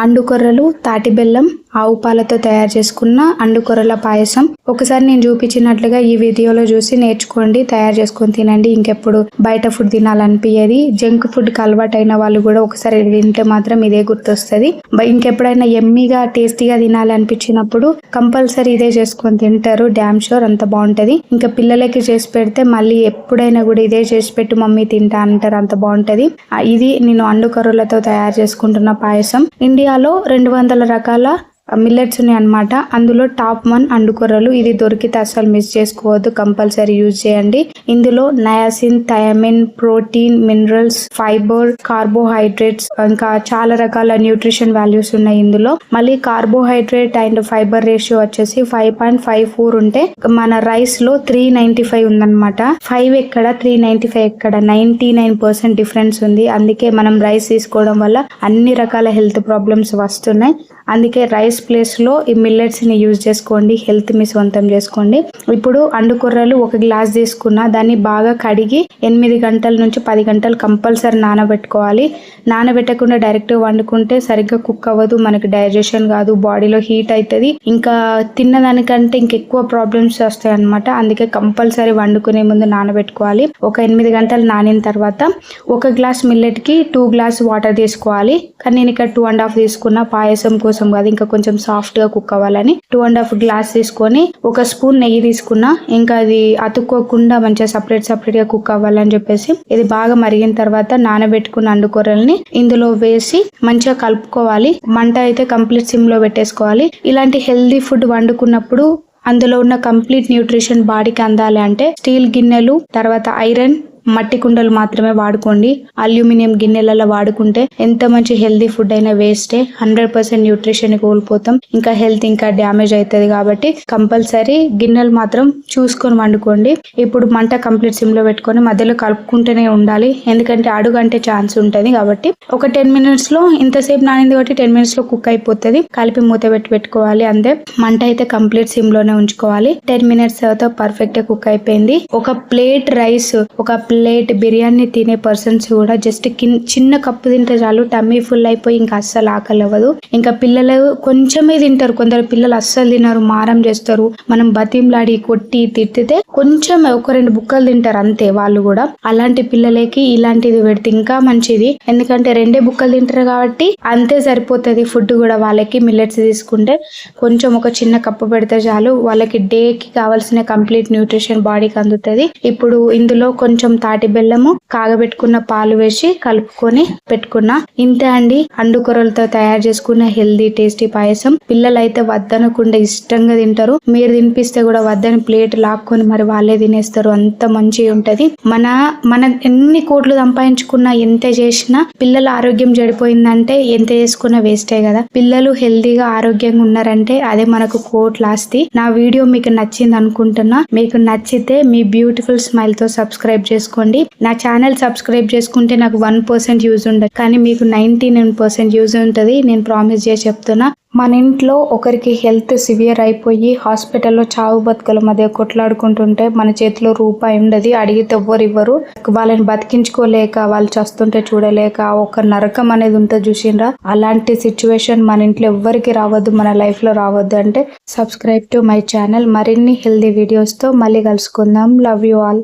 అండుకొర్రలు, తాటి బెల్లం, ఆవు పాలతో తయారు చేసుకున్న అండుకొర్రల పాయసం. ఒకసారి నేను చూపించినట్లుగా ఈ వీడియోలో చూసి నేర్చుకోండి, తయారు చేసుకొని తినండి. ఇంకెప్పుడు బయట ఫుడ్ తినాలనిపించేది. జంక్ ఫుడ్ కి అలవాటైన వాళ్ళు కూడా ఒకసారి తింటే మాత్రం ఇదే గుర్తొస్తుంది. ఇంకెప్పుడైనా ఎమ్మీగా టేస్టీగా తినాలనిపించినప్పుడు కంపల్సరీ ఇదే చేసుకొని తింటారు. డ్యామ్ షూర్ అంత బాగుంటది. ఇంకా పిల్లలకి చేసి పెడితే మళ్ళీ ఎప్పుడైనా కూడా ఇదే చేసి పెట్టు మమ్మీ తింటా అంటారు, అంత బాగుంటది. ఇది నేను అండుకొర్రలతో తయారు చేసుకుంటున్న పాయసం. ఇండియాలో 200 రకాల మిల్లెట్స్ ఉన్నాయి అన్నమాట. అందులో టాప్ 1 అండుకొర్రలు. ఇది దొరికితే అసలు మిస్ చేసుకోవద్దు, కంపల్సరీ యూజ్ చేయండి. ఇందులో niacin, thiamine, protein, minerals, fibre, carbohydrates, ఇంకా చాలా రకాల న్యూట్రిషన్ వాల్యూస్ ఉన్నాయి ఇందులో. మళ్ళీ కార్బోహైడ్రేట్ అండ్ ఫైబర్ రేషియో వచ్చేసి 5.54 ఉంటే మన రైస్ లో 395 ఉందన్నమాట. 5 ఎక్కడ 395 ఎక్కడ 99% డిఫరెన్స్ ఉంది. అందుకే మనం రైస్ తీసుకోవడం వల్ల అన్ని రకాల హెల్త్ ప్రాబ్లమ్స్ వస్తున్నాయి. అందుకే రైస్ ప్లేస్ లో ఈ మిల్లెట్స్ ని యూజ్ చేసుకోండి, హెల్త్ మీ సొంతం చేసుకోండి. ఇప్పుడు అండుకొర్రలు 1 గ్లాస్ తీసుకున్న దాన్ని బాగా కడిగి 8 గంటల నుంచి 10 గంటలు కంపల్సరీ నానబెట్టుకోవాలి. నానబెట్టకుండా డైరెక్ట్ వండుకుంటే సరిగ్గా కుక్ అవ్వదు, మనకి డైజెషన్ కాదు, బాడీలో హీట్ అవుతుంది, ఇంకా తిన్నదానికంటే ఇంకెక్కువ ప్రాబ్లమ్స్ వస్తాయి అనమాట. అందుకే కంపల్సరీ వండుకునే ముందు నానబెట్టుకోవాలి. ఒక 8 గంటలు నానిన తర్వాత 1 గ్లాస్ మిల్లెట్ కి 2 గ్లాస్ వాటర్ తీసుకోవాలి. కానీ నేను ఇక్కడ 2.5 తీసుకున్న, పాయసం కోసం కాదు, ఇంకా కొంచెం సాఫ్ట్ గా కుక్ అవ్వాలని. 2.5 గ్లాస్ తీసుకొని 1 స్పూన్ నెయ్యి తీసుకున్నా. ఇంకా అది అతుక్కోకుండా మంచిగా సపరేట్ గా కుక్ అవ్వాలని చెప్పేసి ఇది బాగా మరిగిన తర్వాత నానబెట్టుకున్న అండుకొర్రల్ని ఇందులో వేసి మంచిగా కలుపుకోవాలి. మంట అయితే కంప్లీట్ సిమ్ లో పెట్టేసుకోవాలి. ఇలాంటి హెల్దీ ఫుడ్ వండుకున్నప్పుడు అందులో ఉన్న కంప్లీట్ న్యూట్రిషన్ బాడీకి అందాలి అంటే స్టీల్ గిన్నెలు, తర్వాత ఐరన్, మట్టి కుండలు మాత్రమే వాడుకోండి. అల్యూమినియం గిన్నెలలో వాడుకుంటే ఎంత మంచి హెల్దీ ఫుడ్ అయినా వేస్టే. 100% న్యూట్రిషన్ కోల్పోతాం, ఇంకా హెల్త్ ఇంకా డ్యామేజ్ అవుతుంది. కాబట్టి కంపల్సరీ గిన్నెలు మాత్రం చూసుకొని వండుకోండి. ఇప్పుడు మంట కంప్లీట్ సిమ్ లో పెట్టుకొని మధ్యలో కలుపుకుంటూనే ఉండాలి, ఎందుకంటే అడుగు అంటే ఛాన్స్ ఉంటుంది. కాబట్టి ఒక 10 మినిట్స్ లో, ఇంతసేపు నానింది కాబట్టి 10 మినిట్స్ లో కుక్ అయిపోతుంది. కలిపి మూత పెట్టుకోవాలి అంతే. మంట అయితే కంప్లీట్ సిమ్ లోనే ఉంచుకోవాలి. 10 మినిట్స్ తర్వాత పర్ఫెక్ట్ గా కుక్ అయిపోయింది. ఒక ప్లేట్ రైస్, ఒక ప్లేట్ బిర్యానీ తినే పర్సన్స్ కూడా జస్ట్ చిన్న కప్పు తింటే చాలు, టమ్మీ ఫుల్ అయిపోయి ఇంకా అస్సలు ఆకలి అవ్వదు. ఇంకా పిల్లలు కొంచెమే తింటారు, కొందరు పిల్లలు అస్సలు తినరు, మారం చేస్తారు. మనం బతింలాడి కొట్టి తిట్టితే కొంచెం 1-2 బుక్కలు తింటారు అంతే వాళ్ళు కూడా. అలాంటి పిల్లలకి ఇలాంటిది పెడితే ఇంకా మంచిది, ఎందుకంటే 2 బుక్కలు తింటారు కాబట్టి అంతే సరిపోతుంది ఫుడ్ కూడా వాళ్ళకి. మిల్లెట్స్ తీసుకుంటే కొంచెం ఒక చిన్న కప్పు పెడితే చాలు, వాళ్ళకి డేకి కావాల్సిన కంప్లీట్ న్యూట్రిషన్ బాడీకి అందుతుంది. ఇప్పుడు ఇందులో కొంచెం తాటి బెల్లము, కాగబెట్టుకున్న పాలు వేసి కలుపుకొని పెట్టుకున్న. ఇంతే అండి అండుకొర్రలతో తయారు చేసుకున్న హెల్దీ టేస్టీ పాయసం. పిల్లలైతే వద్దనకుండా ఇష్టంగా తింటారు. మీరు తినిపిస్తే కూడా వద్దని ప్లేట్ లాక్కొని మరి వాళ్ళే తినేస్తారు, అంత మంచిగా ఉంటది. మన ఎన్ని కోట్లు సంపాదించుకున్నా, ఎంత చేసినా పిల్లల ఆరోగ్యం చెడిపోయిందంటే ఎంత చేసుకున్నా వేస్టే కదా. పిల్లలు హెల్దీగా ఆరోగ్యంగా ఉన్నారంటే అదే మనకు కోట్ల ఆస్తి. నా వీడియో మీకు నచ్చింది అనుకుంటున్నా. మీకు నచ్చితే మీ బ్యూటిఫుల్ స్మైల్ తో సబ్స్క్రైబ్ చేసుకోండి. నా ఛానల్ సబ్స్క్రైబ్ చేసుకుంటే నాకు 1% యూజ్ ఉండదు, కానీ మీకు 99% యూజ్ ఉంటుంది, నేను ప్రామిస్ చేసి చెప్తున్నా. మన ఇంట్లో ఒకరికి హెల్త్ సివియర్ అయిపోయి హాస్పిటల్లో చావు బతుకల మధ్య కొట్లాడుకుంటుంటే మన చేతిలో రూపాయి ఉండదు, అడిగితే ఎవ్వరు ఇవ్వరు. వాళ్ళని బతికించుకోలేక, వాళ్ళు చస్తుంటే చూడలేక ఒక నరకం అనేది ఉంటుంది చూసిండ్రా. అలాంటి సిచ్యువేషన్ మన ఇంట్లో ఎవ్వరికి రావద్దు, మన లైఫ్ లో రావద్దు అంటే సబ్స్క్రైబ్ టు మై ఛానల్. మరిన్ని హెల్దీ వీడియోస్ తో మళ్ళీ కలుసుకుందాం. Love you all.